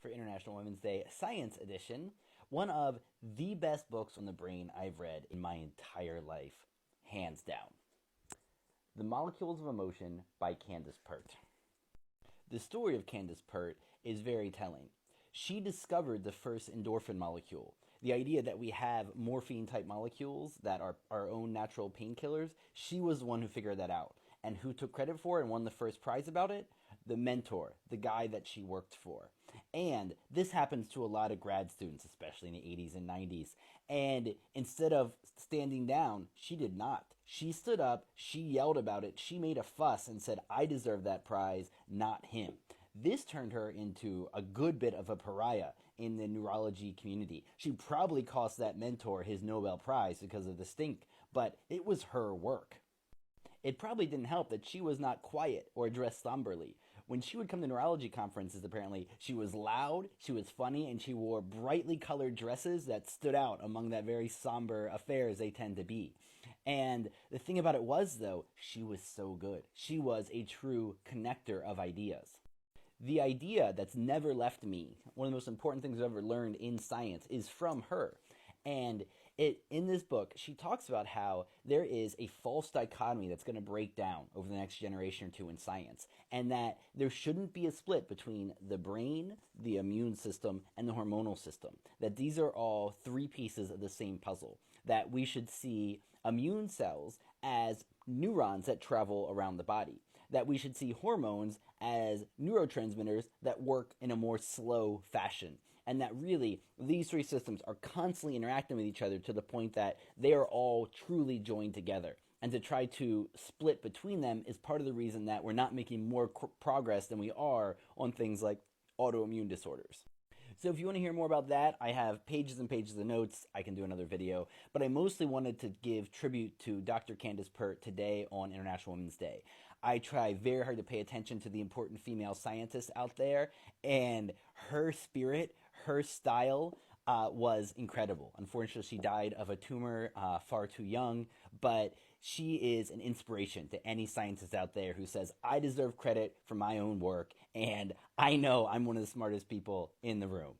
for International Women's Day Science Edition, one of the best books on the brain I've read in my entire life, hands down. The Molecules of Emotion by Candace Pert. The story of Candace Pert is very telling. She discovered the first endorphin molecule. The idea that we have morphine type molecules that are our own natural painkillers, she was the one who figured that out. And who took credit for it and won the first prize about it? The mentor, the guy that she worked for. And this happens to a lot of grad students, especially in the 80s and 90s. And instead of standing down, she did not. She stood up, she yelled about it, she made a fuss and said, I deserve that prize, not him. This turned her into a good bit of a pariah in the neurology community. She probably cost that mentor his Nobel Prize because of the stink, but it was her work. It probably didn't help that she was not quiet or dressed somberly. When she would come to neurology conferences, apparently, she was loud, she was funny, and she wore brightly colored dresses that stood out among that very somber affairs they tend to be. And the thing about it was, though, she was so good. She was a true connector of ideas. The idea that's never left me, one of the most important things I've ever learned in science, is from her. And in this book, she talks about how there is a false dichotomy that's going to break down over the next generation or two in science, and that there shouldn't be a split between the brain, the immune system, and the hormonal system. That these are all three pieces of the same puzzle. That we should see immune cells as neurons that travel around the body. That we should see hormones as neurotransmitters that work in a more slow fashion. And that really, these three systems are constantly interacting with each other to the point that they are all truly joined together. And to try to split between them is part of the reason that we're not making more progress than we are on things like autoimmune disorders. So if you want to hear more about that, I have pages and pages of notes. I can do another video. But I mostly wanted to give tribute to Dr. Candace Pert today on International Women's Day. I try very hard to pay attention to the important female scientists out there, and her spirit, her style was incredible. Unfortunately, she died of a tumor far too young, but she is an inspiration to any scientist out there who says, I deserve credit for my own work, and I know I'm one of the smartest people in the room.